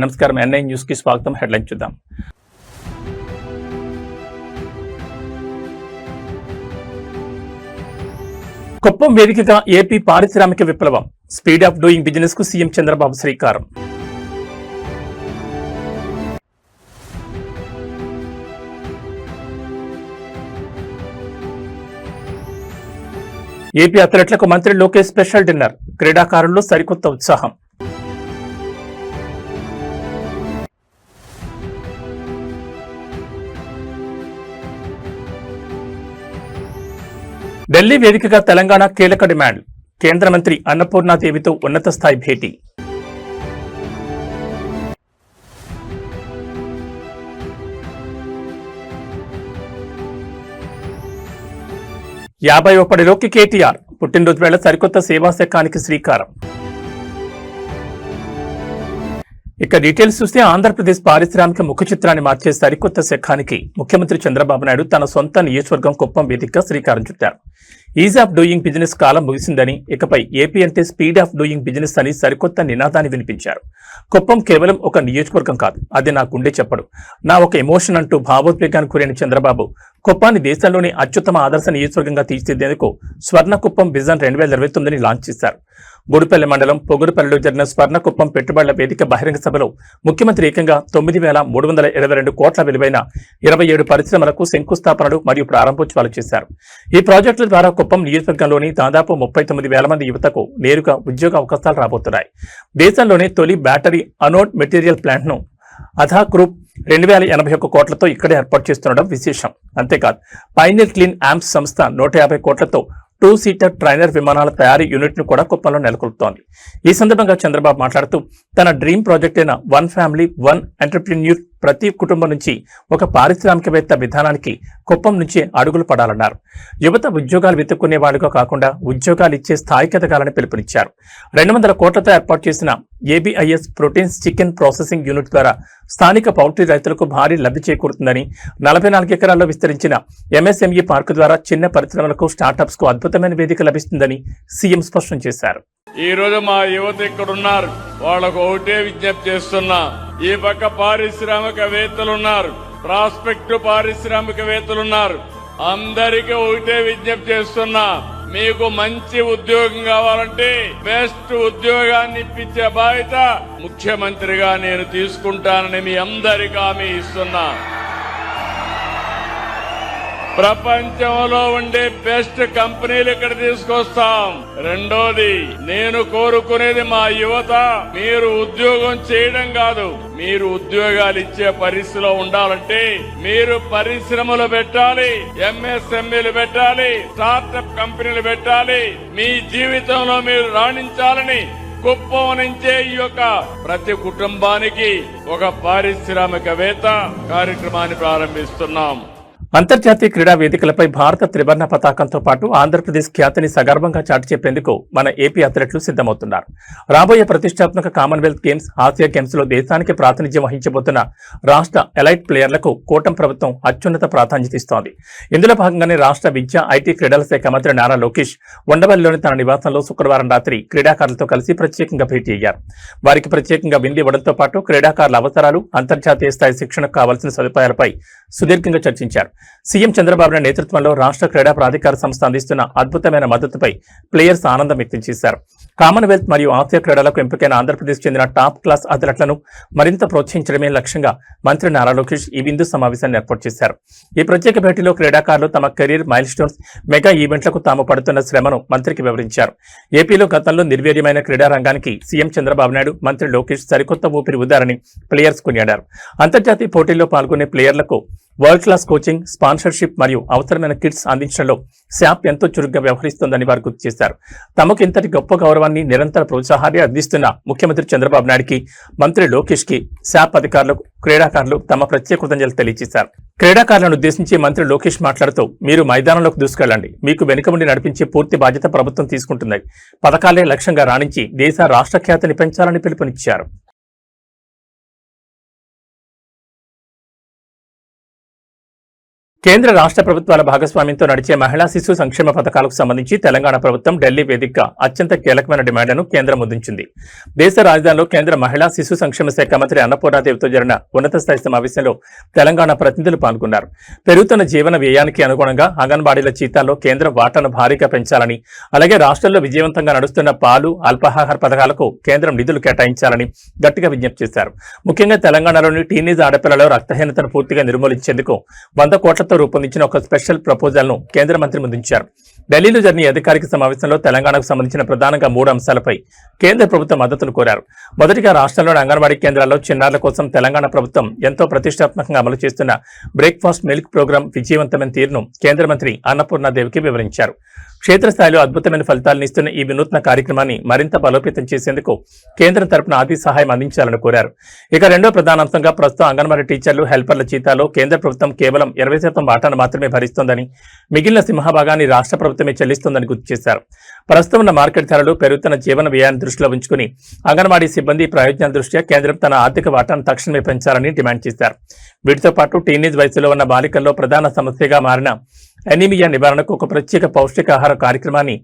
నమస్కారం. NI news కి స్వాగతం. హెడ్లైన్ చూద్దాం. కుప్పం వేదికగా ఏపీ పారిశ్రామిక విప్లవం, స్పీడ్ ఆఫ్ డూయింగ్ బిజినెస్ కు సీఎం చంద్రబాబు శ్రీకారం. ఏపీ అథ్లెట్లకు మంత్రి లోకేష్ స్పెషల్ డిన్నర్, క్రీడాకారుల్లో సరికొత్త ఉత్సాహం. ఢిల్లీ వేదికగా తెలంగాణ కీలక డిమాండ్, కేంద్ర మంత్రి అన్నపూర్ణాదేవితో ఉన్నత స్థాయి భేటీ. యాభైవ పడిలోకి కేటీఆర్, పుట్టినరోజు వేళ సరికొత్త సేవా శకానికి శ్రీకారం. ఇక డీటెయిల్స్ చూస్తే ఆంధ్రప్రదేశ్ పారిశ్రామిక ముఖ చిత్రాన్ని మార్చే సరికొత్త శకానికి ముఖ్యమంత్రి చంద్రబాబు నాయుడు తన సొంత నియోజకవర్గం కుప్పం వేదికగా శ్రీకారం చుట్టారు. ఈజ్ ఆఫ్ డూయింగ్ బిజినెస్ కాలం ముగిసిందని, ఇకపై ఏపీ అంటే స్పీడ్ ఆఫ్ డూయింగ్ బిజినెస్ అని సరికొత్త నినాదాన్ని వినిపించారు. కుప్పం కేవలం ఒక నియోజకవర్గం కాదు, అది నా గుండె చెప్పడు, నా ఒక ఎమోషన్ అంటూ భావోద్వేగానికి గురైన చంద్రబాబు కుప్పాన్ని దేశంలోని అత్యుత్తమ ఆదర్శ నియోజకవర్గంగా తీర్చిదిద్దేందుకు స్వర్ణ కుప్పం విజన్ 2029ని లాంచ్ చేశారు. గుడిపల్లి మండలం పొగురుపల్లిలో జరిగిన స్వర్ణకుప్పం పెట్టుబడుల వేదిక బహిరంగ సభలో ముఖ్యమంత్రి ఏకంగా 9,322 కోట్ల విలువైన 27 పరిశ్రమలకు శంకుస్థాపనలు మరియు ప్రారంభోత్సవాలు చేశారు. ఈ ప్రాజెక్టుల ద్వారా కుప్పం నియోజకవర్గంలోని దాదాపు 39,000 మంది యువతకు నేరుగా ఉద్యోగ అవకాశాలు రాబోతున్నాయి. దేశంలోనే తొలి బ్యాటరీ అనోడ్ మెటీరియల్ ప్లాంట్ ను అధా గ్రూప్ 2,081 కోట్లతో ఇక్కడే ఏర్పాటు చేస్తుండడం విశేషం. అంతేకాదు పైనీర్ క్లీన్ యాంప్స్ సంస్థ 150 కోట్లతో 2-సీటర్ ట్రైనర్ విమానాల తయారీ యూనిట్ ను కూడా కుప్పంలో నెలకొల్పుతోంది. ఈ సందర్భంగా చంద్రబాబు మాట్లాడుతూ తన డ్రీమ్ ప్రాజెక్ట్ అయిన వన్ ఫ్యామిలీ వన్ ఎంటర్ప్రెన్యూర్ ప్రతి కుటుంబం నుంచి ఒక పారిశ్రామికవేత్త విధానానికి కుప్పం నుంచి అడుగులు పడాలన్నారు. యువత ఉద్యోగాలు వెతుక్కునే వాడుగా కాకుండా ఉద్యోగాలు ఇచ్చే స్థాయికి ఎదగాలని పిలుపునిచ్చారు. 200 కోట్లతో ఏర్పాటు చేసిన ఏబిఐఎస్ ప్రోటీన్స్ చికెన్ ప్రాసెసింగ్ యూనిట్ ద్వారా స్థానిక పౌల్ట్రీ రైతులకు భారీ లబ్ధి చేకూరుతుందని, 44 ఎకరాల్లో విస్తరించిన ఎంఎస్ఎంఈ పార్కు ద్వారా చిన్న పరిశ్రమలకు స్టార్టప్స్ కు అద్భుతమైన వేదిక లభిస్తుందని సీఎం స్పష్టం చేశారు. ఈ రోజు మా యువత ఇక్కడ ఉన్నారు, వాళ్ళకు ఒకటే విజ్ఞప్తి చేస్తున్నా. ఈ పక్క పారిశ్రామికవేత్తలున్నారు, ప్రాస్పెక్టివ్ పారిశ్రామికవేత్తలున్నారు, అందరికీ ఒకటే విజ్ఞప్తి చేస్తున్నా. మీకు మంచి ఉద్యోగం కావాలంటే బెస్ట్ ఉద్యోగాన్ని ఇప్పించే బాధ్యత ముఖ్యమంత్రిగా నేను తీసుకుంటానని మీ అందరికీ హామీ ఇస్తున్నా. ప్రపంచంలో ఉండే బెస్ట్ కంపెనీలు ఇక్కడ తీసుకొస్తాం. రెండోది, నేను కోరుకునేది మా యువత మీరు ఉద్యోగం చేయడం కాదు, మీరు ఉద్యోగాలు ఇచ్చే పరిస్థితిలో ఉండాలంటే మీరు పరిశ్రమలు పెట్టాలి, ఎంఎస్ఎంఈలు పెట్టాలి, స్టార్టప్ కంపెనీలు పెట్టాలి. మీ జీవితంలో మీరు రాణించాలని కుప్పం నుంచే ఈ యొక్క ప్రతి కుటుంబానికి ఒక పారిశ్రామికవేత్త కార్యక్రమాన్ని ప్రారంభిస్తున్నాం. అంతర్జాతీయ క్రీడా వేదికలపై భారత త్రివర్ణ పతాకంతో పాటు ఆంధ్రప్రదేశ్ ఖ్యాతిని సగర్వంగా చాటి చెప్పేందుకు మన ఏపీ అథ్లెట్లు సిద్దమవుతున్నారు. రాబోయే ప్రతిష్టాత్మక కామన్వెల్త్ గేమ్స్, ఆసియా గేమ్స్ లో దేశానికి ప్రాతినిధ్యం వహించబోతున్న రాష్ట్ర ఎలైట్ ప్లేయర్లకు కూటమి ప్రభుత్వం అత్యున్నత ప్రాధాన్యత ఇస్తోంది. ఇందులో భాగంగానే రాష్ట్ర విద్యా, ఐటీ, క్రీడల శాఖ మంత్రి నారా లోకేష్ ఉండవల్లిలోని తన నివాసంలో శుక్రవారం రాత్రి క్రీడాకారులతో కలిసి ప్రత్యేకంగా భేటీ అయ్యారు. వారికి ప్రత్యేకంగా విందు ఇవ్వడంతో పాటు క్రీడాకారుల అవసరాలు, అంతర్జాతీయ స్థాయి శిక్షణకు కావాల్సిన సదుపాయాలపై సుదీర్ఘంగా చర్చించారు. సీఎం చంద్రబాబు నాయుడు నేతృత్వంలో రాష్ట్ర క్రీడా ప్రాధికార సంస్థ అందిస్తున్న అద్భుతమైన మద్దతుపై ప్లేయర్స్ ఆనందం వ్యక్తం చేశారు. కామన్వెల్త్ మరియు ఆసియా క్రీడలకు ఎంపికైన ఆంధ్రప్రదేశ్ చెందిన టాప్ క్లాస్ అథ్లెట్లను మరింత ప్రోత్సహించడమే లక్ష్యంగా మంత్రి నారా లోకేష్ ఈ విందు సమావేశాన్ని ఏర్పాటు చేశారు. ఈ ప్రత్యేక భేటీలో క్రీడాకారులు తమ కెరీర్ మైల్ స్టోన్స్, మెగా ఈవెంట్లకు తాము పడుతున్న శ్రమను మంత్రికి వివరించారు. ఏపీలో గతంలో నిర్వీర్యమైన క్రీడా రంగానికి సీఎం చంద్రబాబు నాయుడు, మంత్రి లోకేష్ సరికొత్త ఊపిరి ఊదారని ప్లేయర్స్ కొనియాడారు. అంతర్జాతీయ పోటీల్లో పాల్గొనే ప్లేయర్లకు వరల్డ్ క్లాస్ కోచింగ్, స్పాన్సర్షిప్ మరియు అవసరమైన కిట్స్ అందించడంలో శాప్ ఎంతో చురుగ్గా వ్యవహరిస్తోందని వారు గుర్తు చేశారు. తమకు ఇంతటి గొప్ప గౌరవాన్ని, నిరంతర ప్రోత్సాహాన్ని అందిస్తున్న ముఖ్యమంత్రి చంద్రబాబు నాయుడుకి, మంత్రి లోకేష్ కి శాప్ అధికారులకు, క్రీడాకారులు తమ ప్రత్యేక కృతజ్ఞతలు తెలియజేశారు. క్రీడాకారులను ఉద్దేశించి మంత్రి లోకేష్ మాట్లాడుతూ, మీరు మైదానంలోకి దూసుకెళ్లండి, మీకు వెనుక ఉండి నడిపించే పూర్తి బాధ్యత ప్రభుత్వం తీసుకుంటుంది. పథకాలే లక్ష్యంగా రాణించి దేశ రాష్ట్ర ఖ్యాతిని పెంచాలని పిలుపునిచ్చారు. కేంద్ర రాష్ట్ర ప్రభుత్వాల భాగస్వామ్యంతో నడిచే మహిళా శిశు సంక్షేమ పథకాలకు సంబంధించి తెలంగాణ ప్రభుత్వం ఢిల్లీ వేదికగా అత్యంత కీలకమైన డిమాండ్లను కేంద్రం ముద్రించింది. దేశ రాజధానిలో కేంద్ర మహిళా శిశు సంక్షేమ శాఖ మంత్రి అన్నపూర్ణాదేవితో జరిగిన ఉన్నత స్థాయి సమావేశంలో తెలంగాణ ప్రతినిధులు పాల్గొన్నారు. పెరుగుతున్న జీవన వ్యయానికి అనుగుణంగా అంగన్వాడీల జీతాల్లో కేంద్రం వాటాను భారీగా పెంచాలని, అలాగే రాష్ట్రంలో విజయవంతంగా నడుస్తున్న పాలు, అల్పాహార పథకాలకు కేంద్రం నిధులు కేటాయించాలని గట్టిగా విజ్ఞప్తి చేశారు. ముఖ్యంగా తెలంగాణలోని టీనేజ్ ఆడపిల్లల రక్తహీనతను పూర్తిగా నిర్మూలించేందుకు 100 కోట్లతో రూపొందించిన ఒక స్పెషల్ ప్రపోజల్ ను కేంద్ర మంత్రి ముందుంచారు. ఢిల్లీలో జరిగిన ఈ అధికారిక సమావేశంలో తెలంగాణకు సంబంధించిన ప్రధానంగా 3 అంశాలపై కేంద్ర ప్రభుత్వం మద్దతును కోరారు. మొదటిగా రాష్ట్రంలోని అంగన్వాడీ కేంద్రాల్లో చిన్నారుల కోసం తెలంగాణ ప్రభుత్వం ఎంతో ప్రతిష్టాత్మకంగా అమలు చేస్తున్న బ్రేక్ఫాస్ట్ మిల్క్ ప్రోగ్రాం విజయవంతమైన తీరును కేంద్ర మంత్రి అన్నపూర్ణాదేవికి వివరించారు. క్షేత్రస్థాయిలో అద్భుతమైన ఫలితాలను ఇస్తున్న ఈ వినూత్న కార్యక్రమాన్ని మరింత బలోపేతం చేసేందుకు కేంద్రం తరపున ఆర్థిక సహాయం అందించాలని కోరారు. ఇక రెండో ప్రధాన అంశంగా ప్రస్తుతం అంగన్వాడీ టీచర్లు, హెల్పర్ల జీతాల్లో కేంద్ర ప్రభుత్వం కేవలం 20% వాటాను మాత్రమే భరిస్తోందని, మిగిలిన సింహభాగాన్ని రాష్ట్ర ప్రభుత్వమే చెల్లిస్తోందని గుర్తు చేశారు. ప్రస్తుతం ఉన్న మార్కెట్ ధరలు, పెరుగుతున్న జీవన వ్యయాన్ని దృష్టిలో ఉంచుకుని అంగన్వాడీ సిబ్బంది ప్రయోజనాల దృష్ట్యా కేంద్రం తన ఆర్థిక వాటాను తక్షణమే పెంచాలని డిమాండ్ చేశారు. వీటితో పాటు టీనేజ్ వయసులో ఉన్న బాలికల్లో ప్రధాన సమస్యగా మారిన ఎనీమియా నివారణకు ఒక ప్రత్యేక పౌష్టికాహార కార్యక్రమాన్ని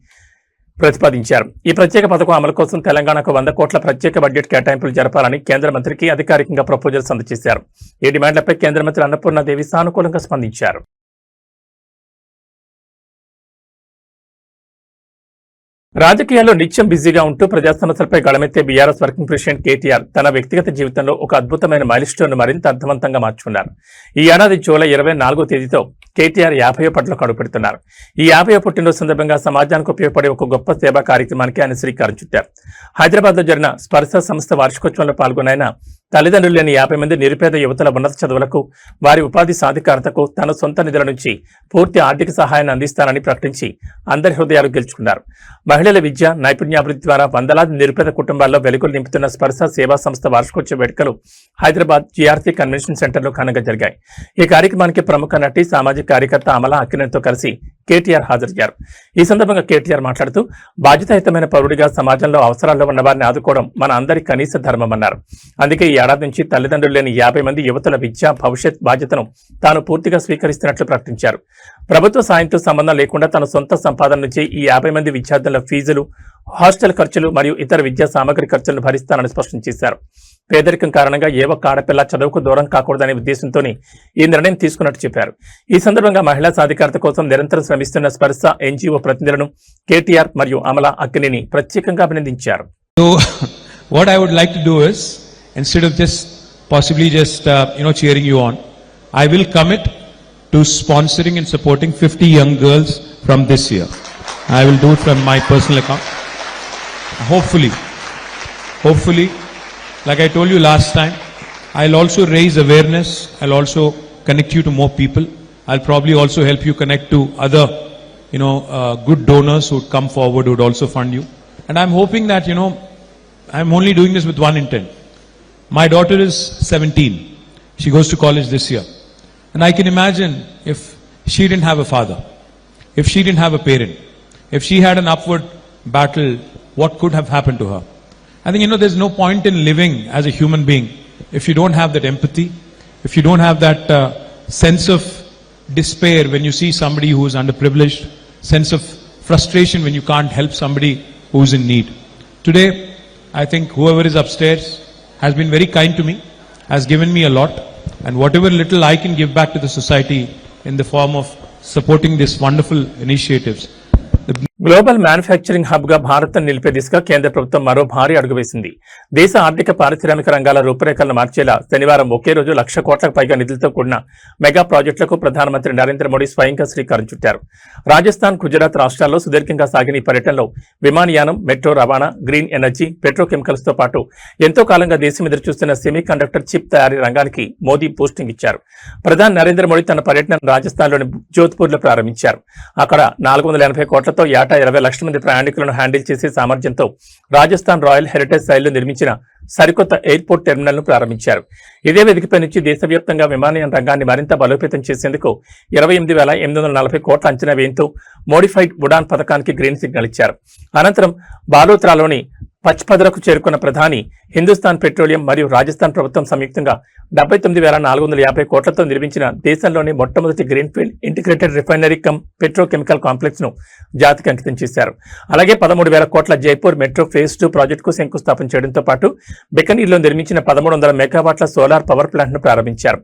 ప్రతిపాదించారు. ఈ ప్రత్యేక పథకం అమలు కోసం తెలంగాణకు 100 కోట్ల ప్రత్యేక బడ్జెట్ కేటాయింపులు జరపాలని కేంద్ర మంత్రికి అధికారికంగా ప్రపోజల్స్ అందజేశారు. ఈ డిమాండ్లపై కేంద్ర మంత్రి అన్నపూర్ణాదేవి సానుకూలంగా స్పందించారు. రాజకీయాల్లో నిత్యం బిజీగా ఉంటూ ప్రజా సమస్యలపై గళమెత్తే బీఆర్ఎస్ వర్కింగ్ ప్రెసిడెంట్ కేటీఆర్ తన వ్యక్తిగత జీవితంలో ఒక అద్భుతమైన మైలుస్టోన్ మరింత అర్థవంతంగా మార్చుకున్నారు. ఈ ఏడాది జూలై 24వ తేదీతో కేటీఆర్ 50వ పట్లకు అడుగుపెడుతున్నారు. ఈ 50వ పుట్టినరోజు సందర్భంగా సమాజానికి ఉపయోగపడే ఒక గొప్ప సేవా కార్యక్రమానికి ఆయన శ్రీకారం చుట్టారు. హైదరాబాద్ లో జరిగిన స్పర్శ సంస్థ వార్షికోత్సవంలో పాల్గొన్న ఆయన తల్లిదండ్రులు లేని 50 మంది నిరుపేద యువతుల ఉన్నత చదువులకు, వారి ఉపాధి సాధికారతకు తన సొంత నిధుల నుంచి పూర్తి ఆర్థిక సహాయాన్ని అందిస్తానని ప్రకటించి అందరి హృదయాలు గెలుచుకున్నారు. మహిళల విద్య, నైపుణ్యాభివృద్ధి ద్వారా వందలాది నిరుపేద కుటుంబాల్లో వెలుగులు నింపుతున్న స్పర్శ సేవా సంస్థ వార్షికోత్సవ వేడుకలు హైదరాబాద్ జీఆర్సీ కన్వెన్షన్ సెంటర్లో ఘనంగా జరిగాయి. ఈ కార్యక్రమానికి ప్రముఖ నటి, సామాజిక కార్యకర్త అమలా అక్కినేనితో కలిసి కేటీఆర్ హాజరయ్యారు. ఈ సందర్భంగా కేటీఆర్ మాట్లాడుతూ బాధ్యతాయుతమైన పౌరుడిగా సమాజంలో అవసరాల్లో ఉన్న వారిని ఆదుకోవడం మన అందరి కనీస ధర్మమన్నారు. అందుకే ఈ ఏడాది నుంచి తల్లిదండ్రులు లేని 50 మంది యువతుల విద్య, భవిష్యత్ బాధ్యతను తాను పూర్తిగా స్వీకరిస్తున్నట్లు ప్రకటించారు. ప్రభుత్వ సాయంతో సంబంధం లేకుండా తన సొంత సంపాదన నుంచి ఈ 50 మంది విద్యార్థుల ఫీజులు, హాస్టల్ ఖర్చులు మరియు ఇతర విద్యా సామగ్రి ఖర్చులను భరిస్తానని స్పష్టం చేశారు. పేదరికం కారణంగా ఏ ఒక్క ఆడపిల్ల చదువుకు దూరం కాకూడదనే ఉద్దేశంతోనే ఈ నిర్ణయం తీసుకున్నట్టు చెప్పారు. ఈ సందర్భంగా మహిళా సాధికారత కోసం నిరంతరం శ్రమిస్తున్న స్పర్శ ఎన్జీఓ ప్రతినిధులను కేటీఆర్ మరియు అమలా అక్కినేని ప్రత్యేకంగా అభినందించారు. So what I would like to do is, instead of just possibly just cheering you on, I will commit to sponsoring and supporting 50 young girls from this year. I will do it from my personal account. Hopefully, like I told you last time, I'll also raise awareness. I'll also connect you to more people. I'll probably also help you connect to other, good donors who would come forward, who would also fund you. And I'm hoping that, I'm only doing this with one intent. My daughter is 17. She goes to college this year. And I can imagine if she didn't have a father, if she didn't have a parent, if she had an upward battle, what could have happened to her? I think, there's no point in living as a human being if you don't have that empathy, if you don't have that sense of despair when you see somebody who is underprivileged, sense of frustration when you can't help somebody who is in need. Today, I think whoever is upstairs has been very kind to me, has given me a lot, and whatever little I can give back to the society in the form of supporting these wonderful initiatives. Global manufacturing hub గా భారత్ నిలిపే దిశగా కేంద్ర ప్రభుత్వం మరో భారీ అడుగు వేసింది. దేశ ఆర్థిక పారిశ్రామిక రంగాల రూపురేఖలను మార్చేలా శనివారం ఒకే రోజు 1,00,000 కోట్లకు పైగా నిధులతో కూడిన మెగా ప్రాజెక్టులకు ప్రధానమంత్రి నరేంద్ర మోడీ స్వయంగా శ్రీకారం చుట్టారు. రాజస్థాన్, గుజరాత్ రాష్ట్రాల్లో సుదీర్ఘంగా సాగిన ఈ పర్యటనలో విమానయానం, మెట్రో రవాణా, గ్రీన్ ఎనర్జీ, పెట్రోకెమికల్స్ తో పాటు ఎంతో కాలంగా దేశం ఎదురు చూస్తున్న సెమీ కండక్టర్ చిప్ తయారీ రంగానికి మోదీ బూస్టింగ్ ఇచ్చారు. ప్రధాని నరేంద్ర మోడీ తన పర్యటనను రాజస్థాన్లోని జోధ్పూర్ లో ప్రారంభించారు. అక్కడ 480 కోట్లతో ఏటా 20 లక్షల మంది ప్రయాణికులను హ్యాండిల్ చేసే సామర్థ్యంతో రాజస్థాన్ రాయల్ హెరిటేజ్ శైలిలో నిర్మించిన సరికొత్త ఎయిర్పోర్ట్ టెర్మినల్ ను ప్రారంభించారు. ఇదే వేదికపై నుంచి దేశవ్యాప్తంగా విమానయాన రంగాన్ని మరింత బలోపేతం చేసేందుకు 28,840 కోట్ల అంచనా వ్యయంతో మోడిఫైడ్ ఉడాన్ పథకానికి గ్రీన్ సిగ్నల్ ఇచ్చారు. అనంతరం బాలోత్రాలోని పచ్పదరకు చేరుకున్న ప్రధాని హిందుస్థాన్ పెట్రోలియం మరియు రాజస్థాన్ ప్రభుత్వం సంయుక్తంగా 79,450 కోట్లతో నిర్మించిన దేశంలోని మొట్టమొదటి greenfield integrated refinery come petrochemical complex ను జాతికి అంకితం చేశారు. అలాగే 13,000 కోట్ల జైపూర్ మెట్రో ఫేజ్ 2 ప్రాజెక్టుకు శంకుస్థాపన చేయడంతో పాటు బికనీర్లో నిర్మించిన 1300 మెగావాట్ల సోలార్ పవర్ ప్లాంట్ ను ప్రారంభించారు.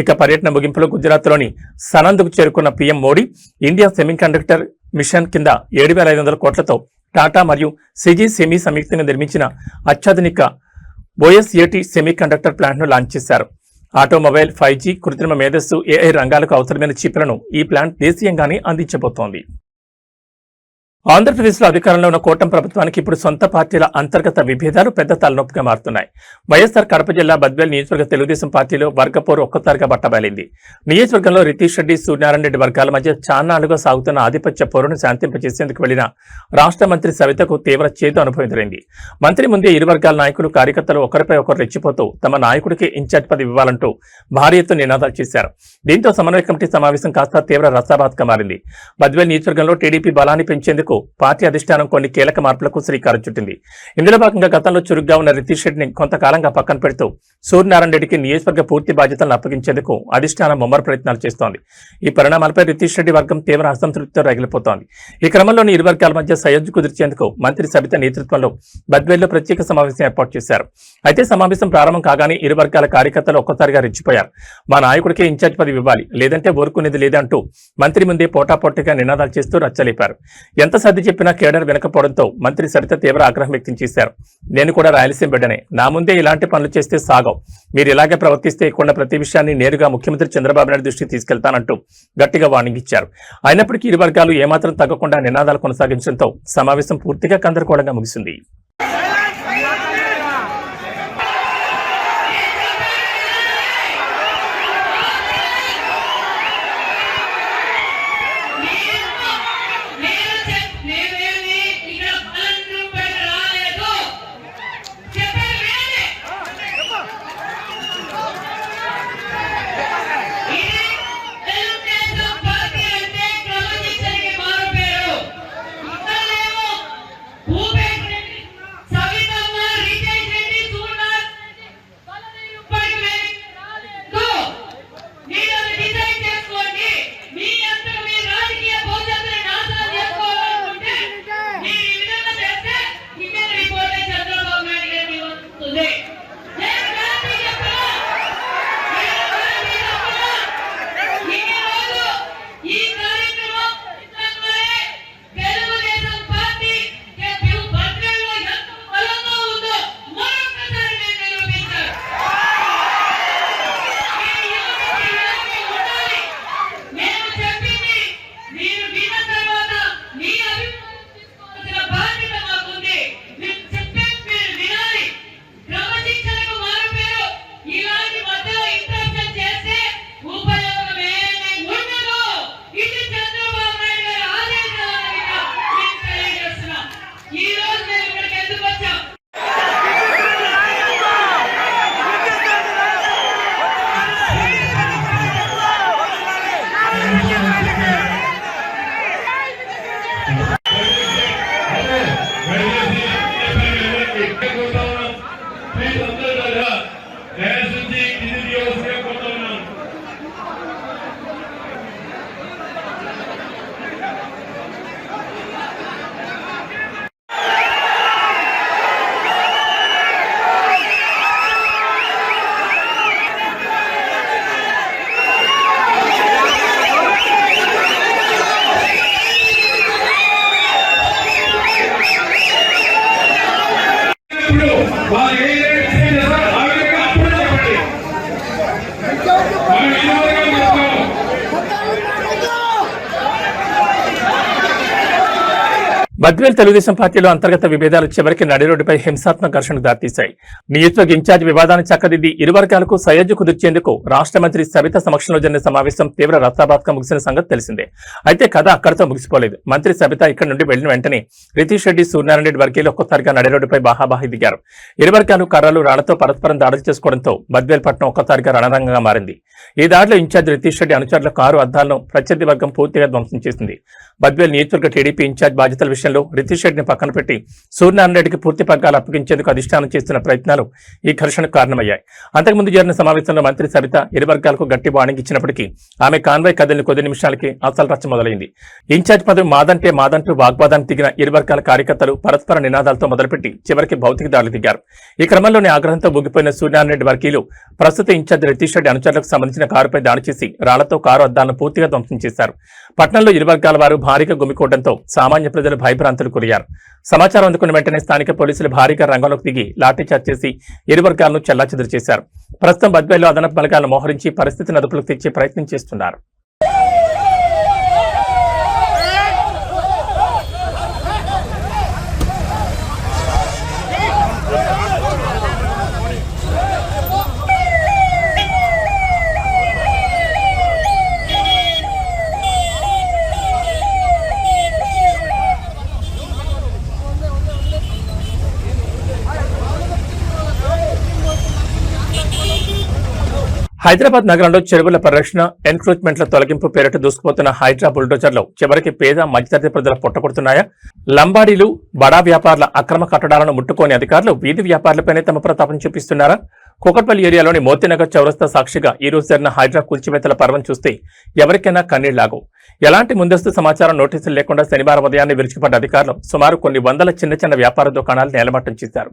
ఇక పర్యటన ముగింపులో గుజరాత్లోని సనంద్కు చేరుకున్న PM Modi India semiconductor machine కింద 7,500 కోట్లతో టాటా మరియు సిజీ సెమీ సంయుక్తంగా నిర్మించిన అత్యాధునిక ఓఎస్ఏటీ సెమీ కండక్టర్ ప్లాంట్ ను లాంచ్ చేశారు. ఆటోమొబైల్, 5G, కృత్రిమ మేధస్సు, AI రంగాలకు అవసరమైన చిప్లను ఈ ప్లాంట్ దేశీయంగానే అందించబోతోంది. ఆంధ్రప్రదేశ్లో అధికారంలో ఉన్న కూటమి ప్రభుత్వానికి ఇప్పుడు సొంత పార్టీల అంతర్గత విభేదాలు పెద్ద తలనొప్పిగా మారుతున్నాయి. వైఎస్ఆర్ కడప జిల్లా బద్వేల్ నియోజకవర్గ తెలుగుదేశం పార్టీలో వర్గపోరు ఒక్కసారిగా బట్టబయలింది. నియోజకవర్గంలో రితీష్ రెడ్డి, సూర్యనారాయణ రెడ్డి వర్గాల మధ్య చాన్నాళ్లుగా సాగుతున్న ఆధిపత్య పోరును శాంతింపజేసేందుకు వెళ్లిన రాష్ట్ర మంత్రి సవితకు తీవ్ర చేదు అనుభవం ఎదురైంది. మంత్రి ముందే ఇరు వర్గాల నాయకులు, కార్యకర్తలు ఒకరిపై ఒకరు రెచ్చిపోతూ తమ నాయకుడికి ఇన్ఛార్జ్ పదవి ఇవ్వాలంటూ భారీ ఎత్తున నినాదాలు చేశారు. దీంతో సమన్వయ కమిటీ సమావేశం కాస్త తీవ్ర రసాభాత్గా మారింది. బద్వేల్ నియోజకవర్గంలో టీడీపీ బలాన్ని పెంచేందుకు పార్టీ అధిష్టానం కొన్ని కీలక మార్పులకు శ్రీకారం చుట్టింది. ఇందులో భాగంగా గతంలో చురుగ్గా ఉన్న రితీష్ రెడ్డిని కొంతకాలంగా పక్కన పెడుతూ సూర్యనారాయణ రెడ్డికి నియోజకవర్గ పూర్తి బాధ్యతలను అప్పగించేందుకు అధిష్టానం ముమ్మర ప్రయత్నాలు చేస్తోంది. ఈ పరిణామాలపై రితీష్ రెడ్డి వర్గం తీవ్ర అసంతృప్తితో రగిలిపోతోంది. ఈ క్రమంలోని ఇరు వర్గాల మధ్య సయోధ్య కుదిర్చేందుకు మంత్రి సబిత నేతృత్వంలో బద్వేల్లో ప్రత్యేక సమావేశం ఏర్పాటు చేశారు. అయితే సమావేశం ప్రారంభం కాగానే ఇరు వర్గాల కార్యకర్తలు ఒక్కసారిగా రెచ్చిపోయారు. మా నాయకుడికే ఇన్ఛార్జ్ పదవి ఇవ్వాలి, లేదంటే ఊరుకునేది లేదంటూ మంత్రి ముందే పోటాపోటీగా నినాదాలు చేస్తూ రచ్చలేపారు. ఎంత సర్ది చెప్పినా కేడర్ వినకపోవడంతో మంత్రి సరిత తీవ్ర ఆగ్రహం వ్యక్తం చేశారు. నేను కూడా రాయలసీమ బిడ్డనే, నా ముందే ఇలాంటి పనులు చేస్తే సాగవు, మీరు ఇలాగే ప్రవర్తిస్తే ఇక్కడ ప్రతి విషయాన్ని నేరుగా ముఖ్యమంత్రి చంద్రబాబు నాయుడు దృష్టికి తీసుకెళ్తానంటూ గట్టిగా వార్నింగ్ ఇచ్చారు. అయినప్పటికీ ఇరు వర్గాలు ఏమాత్రం తగ్గకుండా నినాదాలు కొనసాగించడంతో సమావేశం పూర్తిగా గందరగోళంగా ముగిసింది. బద్వేల్ తెలుగుదేశం పార్టీలో అంతర్గత విభేదాలు చివరికి నడిరోడ్డుపై హింసాత్మక ఘర్షణకు దారితీశాయి. నియోజకవర్గ ఇన్ఛార్జ్ వివాదాన్ని చక్కదిద్ది ఇరు వర్గాలకు సయోధ్య కుదిర్చేందుకు రాష్ట్ర మంత్రి సబిత సమక్షంలో జరిగిన సమావేశం తీవ్ర రసాభాత్గా ముగిసిన సంగతి తెలిసిందే. అయితే కథ అక్కడితో ముగిసిపోలేదు. మంత్రి సబిత ఇక్కడి నుండి వెళ్లిన వెంటనే రితీష్ రెడ్డి, సూర్యనారాయణ రెడ్డి వర్గీయులు ఒక్కసారిగా నడిరోడ్డుపై బాహాబాహి దిగారు. ఇరు వర్గాలు కర్రలు, రాళ్లతో పరస్పరం దాడులు చేసుకోవడంతో బద్వేల్ పట్టణం ఒక్కసారిగా రణరంగంగా మారింది. ఈ దాడిలో ఇన్ఛార్జ్ రితీష్ రెడ్డి అనుచరుల కారు అద్దాలను ప్రత్యర్థి వర్గం పూర్తిగా ధ్వంసం చేసింది. బద్వేల్ నియోజకవర్గ టీడీపీ ఇన్ఛార్జ్ బాధ్యతల విషయంలో వ్యవహారంలో రితీష్ రెడ్డిని పక్కన పెట్టి సూర్యనారాయణ రెడ్డికి పూర్తి పగ్గాలు అప్పగించేందుకు అధిష్టానం చేస్తున్న ప్రయత్నాలు ఈ ఘర్షణకు కారణమయ్యాయి. అంతకుముందు జరిగిన సమావేశంలో మంత్రి సబిత ఇరు వర్గాలకు గట్టి వార్నింగ్ ఇచ్చినప్పటికీ ఆమె కాన్వాయ్ కదిలిన కొద్ది నిమిషాలకి అసలు రచ్చ మొదలైంది. ఇన్ఛార్జ్ పదవి మాదంటే మాదంటూ వాగ్వాదానికి దిగిన ఇరు వర్గాల కార్యకర్తలు పరస్పర నినాదాలతో మొదలుపెట్టి చివరికి భౌతిక దాడులు దిగారు. ఈ క్రమంలోనే ఆగ్రహంతో ఊగిపోయిన సూర్యనారాయణ రెడ్డి వర్గీయులు ప్రస్తుత ఇన్ఛార్జ్ రితీష్ రెడ్డి అనుచరులకు సంబంధించిన కారుపై దాడి చేసి రాళ్లతో కారు అద్దాలను పూర్తిగా ధ్వంసం చేశారు. పట్టణంలో ఇరు వర్గాల వారు భారీగా గుమికూడడంతో సామాన్య ప్రజలు భయభ్రాంతులు గురయ్యారు. సమాచారం అందుకున్న వెంటనే స్థానిక పోలీసులు భారీగా రంగంలోకి దిగి లాఠీచార్జ్ చేసి ఇరు వర్గాలను చెల్లాచెదురు చేశారు. ప్రస్తుతం బద్వేల్లో అదనపు బలగాలను మోహరించి పరిస్థితిని అదుపులోకి తెచ్చే ప్రయత్నం చేస్తున్నారు. హైదరాబాద్ నగరంలో చెరువుల పరిరక్షణ, ఎన్క్రోచ్మెంట్ల తొలగింపు పేరిట దూసుకుపోతున్న హైడ్రా బుల్డోజర్లు చివరికి పేద మధ్యతరగతి ప్రజల పొట్టకొడుతున్నాయా? లంబాడీలు, బడా వ్యాపారుల అక్రమ కట్టడాలను ముట్టుకోని అధికారులు వీధి వ్యాపారులపైనే తమ ప్రతాపం చూపిస్తున్నారా? కూకట్పల్లి ఏరియాలోని మోతీనగర్ చౌరస్తా సాక్షిగా ఈ రోజు జరిగిన హైడ్రా కూల్చివేతల పర్వం చూస్తే ఎవరికైనా కన్నీళ్లాగు. ఎలాంటి ముందస్తు సమాచారం, నోటీసులు లేకుండా శనివారం ఉదయాన్నే విరుచుకుపడ్డ అధికారులు సుమారు కొన్ని వందల చిన్న చిన్న వ్యాపార దుకాణాలు నేలమట్టం చేశారు.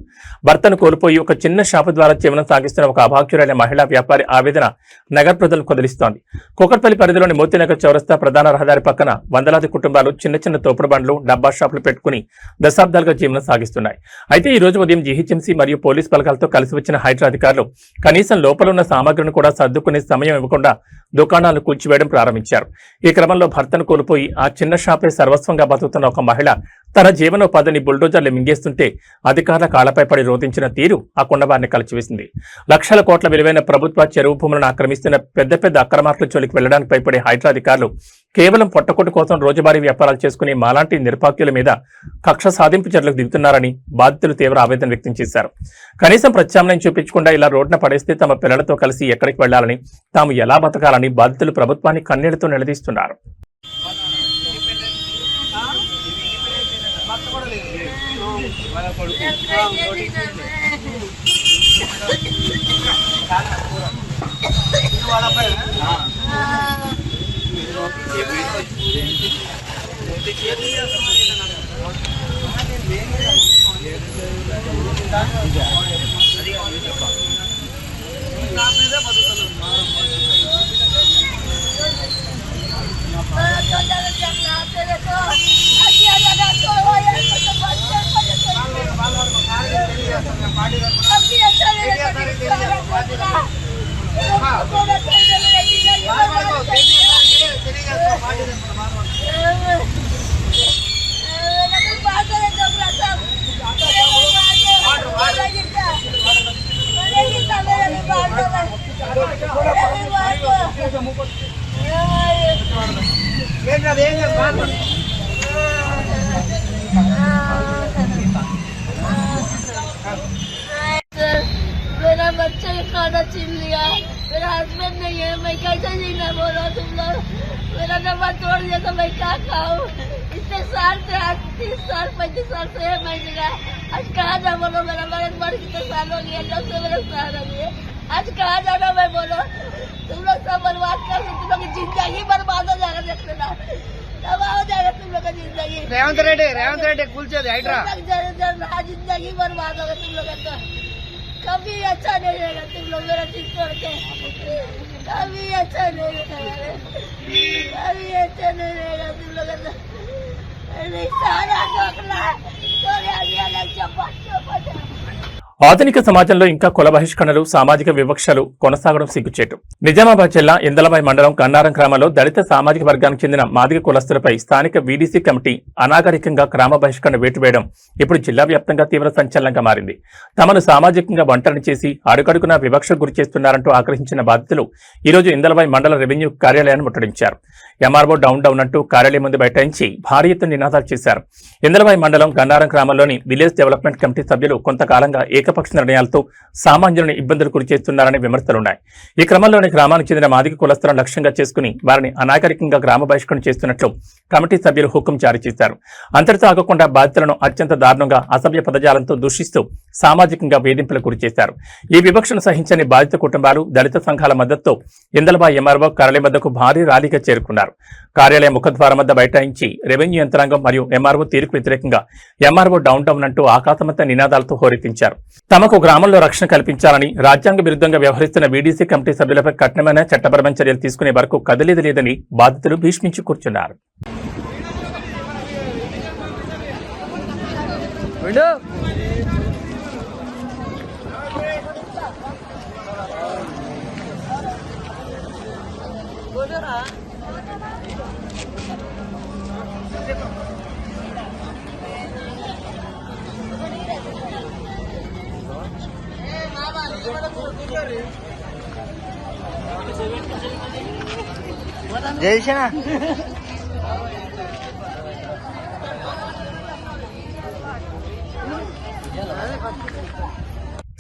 భర్తను కోల్పోయి ఒక చిన్న షాపు ద్వారా జీవనం సాగిస్తున్న ఒక అభాగ్యురైన మహిళా వ్యాపారి ఆవేదన నగర ప్రజలను కదిలిస్తోంది. కూకట్పల్లి పరిధిలోని మోతీనగర్ చౌరస్తా ప్రధాన రహదారి పక్కన వందలాది కుటుంబాలు చిన్న చిన్న తోపుడు బండ్లు, డబ్బా షాపులు పెట్టుకుని దశాబ్దాలుగా జీవనం సాగిస్తున్నాయి. అయితే ఈ రోజు ఉదయం జీహెచ్ఎంసీ మరియు పోలీస్ బలగాలతో కలిసి వచ్చిన హైడ్రా అధికారులు కనీసం లోపల ఉన్న సామగ్రిని కూడా సర్దుకునే సమయం ఇవ్వకుండా దుకాణాలను కూల్చివేయడం ప్రారంభించారు. ఈ క్రమంలో భర్తను కోల్పోయి ఆ చిన్న షాపే సర్వస్వంగా బతుకుతున్న ఒక మహిళ తన జీవనోపాధిని బుల్డోజర్లు మింగేస్తుంటే అధికారుల కాళ్లపై పడి రోధించిన తీరు ఆ కుండవారిని కలిచివేసింది. లక్షల కోట్ల విలువైన ప్రభుత్వ చెరువు భూములను ఆక్రమిస్తున్న పెద్ద పెద్ద అక్రమార్కుల చోలికి వెళ్లడానికి భయపడే హైడ్రా అధికారులు కేవలం పొట్టకొట్టు కోసం రోజువారీ వ్యాపారాలు చేసుకునే మాలాంటి నిరుపాక్యుల మీద కక్ష సాధింపు చర్యలకు దిగుతున్నారని బాధితులు తీవ్ర ఆవేదన వ్యక్తం చేశారు. కనీసం ప్రత్యామ్నాయం చూపించకుండా ఇలా రోడ్డున పడేస్తే తమ పిల్లలతో కలిసి ఎక్కడికి వెళ్లాలని, తాము ఎలా బతకాలని బాధితులు ప్రభుత్వాన్ని కన్నీళ్లతో నిలదీస్తున్నారు. मेरा बच्चा का खाना छीन लिया, मेरा हस्बैंड नहीं है, मैं कैसे जीना बोलो तुम लोग। मेरा नंबर तोड़ दिया तो मैं क्या खाऊं। इतने साल से, आज 30 साल 35 साल से है मैं जीना। आज कहाँ जा बोलो, मेरा मरद मर कितने साल हो गया, 9 से मेरे साल हो गए। आज कहाँ जाना मैं बोलो। तुम लोग सब बर्बाद कर, तुम लोग की जिंदगी बर्बाद हो जाएगा, देख लेना तबाह हो जाएगा तुम लोग का जिंदगी। रेवंत रेड्डी कुलचेद हाइड्रा जिंदगी बर्बाद होगा तुम लोग का। कभी अच्छा नहीं रहेगा तुम लोग मेरा चीज छोड़ के, कभी अच्छा नहीं रहेगा, कभी अच्छा नहीं रहेगा तुम लोग का। सारा डोकला ఆధునిక సమాజంలో ఇంకా కుల బహిష్కరణలు, సామాజిక వివక్షలు కొనసాగడం సిగ్గుచేటు. నిజామాబాద్ జిల్లా ఇందలవాయి మండలం కన్నారం గ్రామంలో దళిత సామాజిక వర్గానికి చెందిన మాదిగ కులస్తులపై స్థానిక వీడీసీ కమిటీ అనాగరికంగా గ్రామ బహిష్కరణ వేటు వేయడం ఇప్పుడు జిల్లా వ్యాప్తంగా తీవ్ర సంచలనంగా మారింది. తమను సామాజికంగా ఒంటరిని చేసి అడుగడుగునా వివక్షకు గురి చేస్తున్నారంటూ ఆగ్రహించిన బాధితులు ఈరోజు ఇందలవాయి మండల రెవెన్యూ కార్యాలయాన్ని ముట్టడించారు. ఎంఆర్ఓ డౌన్ డౌన్ అంటూ కార్యాలయం ముందు బైఠాయించి భారీ ఎత్తున నినాదాలు చేశారు. ఇందలవాయి మండలం గన్నారం గ్రామంలోని విలేజ్ డెవలప్మెంట్ కమిటీ సభ్యులు కొంతకాలంగా ఏకపక్ష నిర్ణయాలతో సామాన్యులను ఇబ్బందులు గురి చేస్తున్నారనే విమర్శలున్నాయి. ఈ క్రమంలోనే గ్రామానికి చెందిన మాదిగ కులస్తులను లక్ష్యంగా చేసుకుని వారిని అనాగరికంగా గ్రామ బహిష్కరణ చేస్తున్నట్లు కమిటీ సభ్యులు హుకుం జారీ చేశారు. అంతటితో ఆగకుండా బాధితులను అత్యంత దారుణంగా అసభ్య పదజాలంతో దూషిస్తూ సామాజికంగా వేధింపులకు గురి చేశారు. ఈ వివక్షను సహించని బాధిత కుటుంబాలు, దళిత సంఘాల మద్దతుతో ఇందలబాయి ఎంఆర్ఓ కార్యాలయం వద్దకు భారీ ర్యాలీగా చేరుకున్నారు. కార్యాలయం ముఖద్వారం వద్ద బైఠాయించి రెవెన్యూ యంత్రాంగం మరియు ఎంఆర్ఓ తీరుకు వ్యతిరేకంగా ఎంఆర్ఓ డౌన్ డౌన్ అంటూ ఆకాశమంతా నినాదాలతో హోరెత్తించారు. తమకు గ్రామంలో రక్షణ కల్పించాలని, రాజ్యాంగ విరుద్ధంగా వ్యవహరిస్తున్న వీడీసీ కమిటీ సభ్యులపై కఠినమైన చట్టపరమైన చర్యలు తీసుకునే వరకు కదిలేదు లేదని బాధితులు భీష్మించి కూర్చున్నారు. జయసేన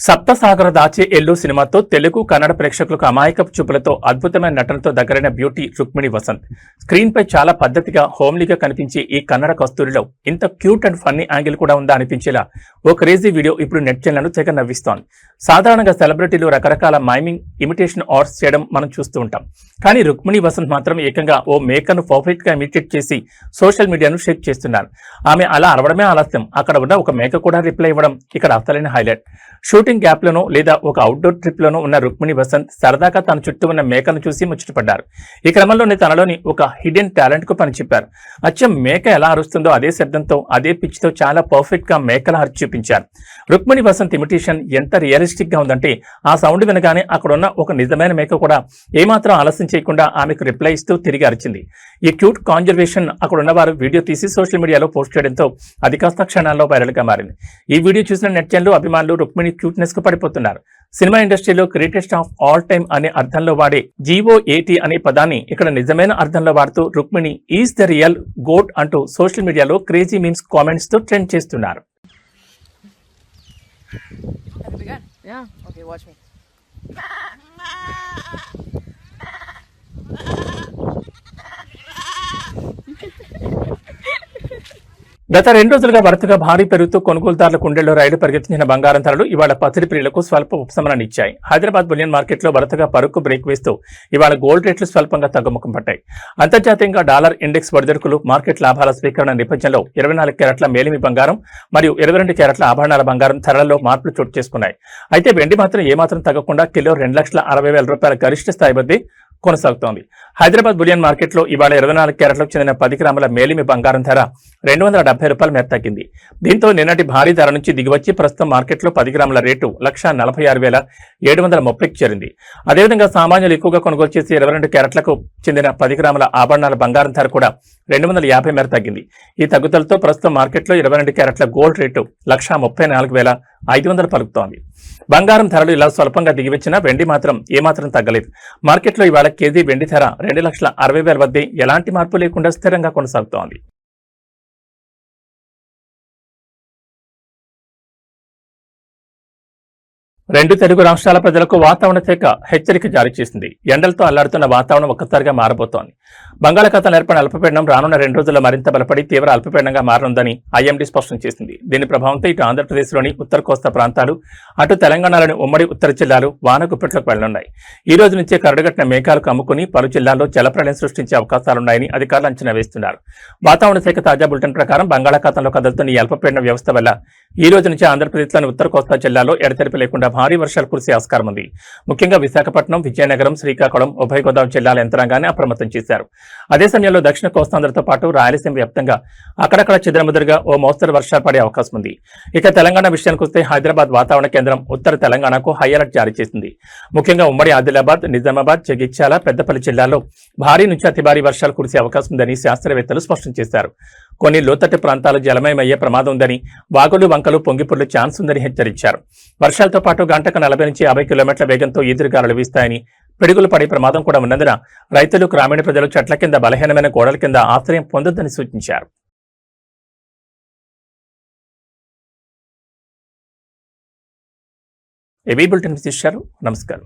సప్తసాగర దాచే ఎల్లు సినిమాతో తెలుగు, కన్నడ ప్రేక్షకులకు అమాయకపు చూపులతో అద్భుతమైన నటనతో దగ్గరైన బ్యూటీ రుక్మిణి వసంత్. స్క్రీన్ పై చాలా పద్ధతిగా, హోమ్లీగా కనిపించే ఈ కన్నడ కస్తూరిలో ఇంత క్యూట్ అండ్ ఫన్నీ యాంగిల్ కూడా ఉందా అనిపించేలా ఓ క్రేజీ వీడియో ఇప్పుడు నెట్జన్లను తెగ నవ్విస్తోంది. సాధారణంగా సెలబ్రిటీలు రకరకాల మైమింగ్, ఇమిటేషన్ ఆర్ట్స్ చేయడం మనం చూస్తూ ఉంటాం. కానీ రుక్మిణి వసంత్ మాత్రం ఏకంగా ఓ మేకర్ను పర్ఫెక్ట్ గా ఇమిటేట్ చేసి సోషల్ మీడియాను షేక్ చేస్తున్నారు. ఆమె అలా అరవడమే ఆలస్యం, అక్కడ ఉన్న ఒక మేక కూడా రిప్లై ఇవ్వడం ఇక్కడ అసలైన హైలైట్. షూటింగ్ గ్యాప్ లోనో లేదా ఒక అవుట్డోర్ ట్రిప్ లోనో ఉన్న రుక్మిణి వసంత్ సరదాగా తన చుట్టూ ఉన్న మేకను చూసి ముచ్చటపడ్డారు. ఈ క్రమంలోనే తనలోని ఒక హిడెన్ టాలెంట్ కు పని చెప్పారు. అచ్చం మేక ఎలా అరుస్తుందో అదే శబ్దంతో, అదే పిచ్ తో చాలా పర్ఫెక్ట్ గా మేకల అరిచి చూపించారు. రుక్మిణి వసంత్ ఇమిటేషన్ ఎంత రియలిస్టిక్ గా ఉందంటే ఆ సౌండ్ వినగానే అక్కడున్న ఒక నిజమైన మేక కూడా ఏమాత్రం ఆలస్యం చేయకుండా ఆమెకు రిప్లై ఇస్తూ తిరిగి అరిచింది. ఈ క్యూట్ కాన్జర్వేషన్ అక్కడున్న వారు వీడియో తీసి సోషల్ మీడియాలో పోస్ట్ చేయడంతో అది కాస్త క్షణాల్లో వైరల్ గా మారింది. ఈ వీడియో చూసిన నెట్జన్లు, అభిమానులు రుక్మిణి క్యూట్నెస్ కు పడిపోతున్నారు. సినిమా ఇండస్ట్రీలో గ్రేటెస్ట్ ఆఫ్ ఆల్ టైమ్ అనే అర్థంలో వాడే GOAT అనే పదాన్ని ఇక్కడ నిజమైన అర్థంలో వాడుతూ Rukmini is the real goat అంటూ సోషల్ మీడియాలో క్రేజీ మీమ్స్, కామెంట్స్ తో ట్రెండ్ చేస్తున్నారు. Yeah. Okay, watch me. గత 2 రోజులుగా వరుసగా భారీ పెరుగుతూ కొనుగోలుదారుల కుండెల్లో రైలు పరిగెత్తించిన బంగారం ధరలు ఇవాళ పసిడి ప్రియులకు స్వల్ప ఉపశమనాన్ని ఇచ్చాయి. హైదరాబాద్ బులియన్ మార్కెట్లో వరుసగా పరుకు బ్రేక్ వేస్తూ ఇవాళ గోల్డ్ రేట్లు స్వల్పంగా తగ్గుముఖం పట్టాయి. అంతర్జాతీయంగా డాలర్ ఇండెక్స్ ఒడిదుడుకులు, మార్కెట్ లాభాల స్వీకరణ నేపథ్యంలో 24 క్యారెట్ల మేలిమి బంగారం మరియు 22 క్యారెట్ల ఆభరణాల బంగారం ధరల్లో మార్పులు చోటు చేసుకున్నాయి. అయితే వెండి మాత్రం ఏమాత్రం తగ్గకుండా కిలో 2,60,000 రూపాయల గరిష్ట స్థాయి వద్దే కొనసాగుతోంది. హైదరాబాద్ బులియన్ మార్కెట్లో ఇవాళ 24 క్యారెట్లకు చెందిన 10 గ్రాముల మేలిమి బంగారం ధర 270 రూపాయల మేర తగ్గింది. దీంతో నిన్నటి భారీ ధర నుంచి దిగివచ్చి ప్రస్తుతం మార్కెట్లో 10 గ్రాముల రేటు 1,46,730కి చేరింది. అదేవిధంగా సామాన్యులు ఎక్కువగా కొనుగోలు చేసి 22 క్యారెట్లకు చెందిన 10 గ్రాముల ఆభరణాల బంగారం ధర కూడా 250 మేర తగ్గింది. ఈ తగ్గుదలతో ప్రస్తుతం మార్కెట్లో 22 క్యారెట్ల గోల్డ్ రేటు 1,34,500 పలుకుతోంది. బంగారం ధరలు ఇలా స్వల్పంగా దిగివచ్చినా వెండి మాత్రం ఏమాత్రం తగ్గలేదు. మార్కెట్లో ఇవాళ కేజీ వెండి ధర 2,60,000 వద్దే ఎలాంటి మార్పు లేకుండా స్థిరంగా కొనసాగుతోంది. రెండు తెలుగు రాష్ట్రాల ప్రజలకు వాతావరణ శాఖ హెచ్చరిక జారీ చేసింది. ఎండలతో అల్లాడుతున్న వాతావరణం ఒక్కసారిగా మారబోతోంది. బంగాళాఖాతంలో ఏర్పడిన అల్పపీడనం రానున్న 2 రోజుల్లో మరింత బలపడి తీవ్ర అల్పపీడనంగా మారనుందని IMD స్పష్టం చేసింది. దీని ప్రభావంతో ఇటు ఆంధ్రప్రదేశ్లోని ఉత్తర కోస్తా ప్రాంతాలు, అటు తెలంగాణలోని ఉమ్మడి ఉత్తర జిల్లాలు వాన గుప్పెట్లోకి వెళ్లనున్నాయి. ఈ రోజు నుంచే కరడుగట్టిన మేఘాలు కమ్ముకుని పలు జిల్లాల్లో జలప్రళయం సృష్టించే అవకాశాలున్నాయని అధికారులు అంచనా వేస్తున్నారు. వాతావరణ శాఖ తాజా బులెటిన్ ప్రకారం బంగాళాఖాతంలో కదులుతున్న ఈ అల్పపీడన వ్యవస్థ వల్ల ఈ రోజు నుంచి ఆంధ్రప్రదేశ్లోని ఉత్తర కోస్తా జిల్లాలో ఎడతెరిపి లేకుండా భారీ వర్షాలు కురిసే ఆస్కారం ఉంది. ముఖ్యంగా విశాఖపట్నం, విజయనగరం, శ్రీకాకుళం, ఉభయ గోదావరి జిల్లాల యంత్రాంగాన్ని అప్రమత్తం చేశారు. అదే సమయంలో దక్షిణ కోస్తాంధ్రతో పాటు రాయలసీమ వ్యాప్తంగా అక్కడక్కడ చెదురుమదురుగా ఓ మోస్తరు వర్షాలు పడే అవకాశం ఉంది. ఇక తెలంగాణ విషయానికి వస్తే హైదరాబాద్ వాతావరణ కేంద్రం ఉత్తర తెలంగాణకు హై అలర్ట్ జారీ చేసింది. ముఖ్యంగా ఉమ్మడి ఆదిలాబాద్, నిజామాబాద్, జగిత్యాల, పెద్దపల్లి జిల్లాల్లో భారీ నుంచి అతి భారీ వర్షాలు కురిసే అవకాశం ఉందని శాస్త్రవేత్తలు స్పష్టం చేశారు. కొన్ని లోతట్టు ప్రాంతాలు జలమయమయ్యే ప్రమాదం ఉందని, వాగులు వంకలు పొంగిపొర్లు ఛాన్స్ ఉందని హెచ్చరించారు. వర్షాలతో పాటు గంటకు 40 నుంచి 50 కిలోమీటర్ల వేగంతో ఈదురుగాలులు వీస్తాయని, పిడుగులు పడే ప్రమాదం కూడా ఉన్నందున రైతులు, గ్రామీణ ప్రజలు చెట్ల కింద, బలహీనమైన గోడల కింద ఆశ్రయం పొందొద్దని సూచించారు. ఏబీ బులెటిన్ విశేషాలు. నమస్కారం.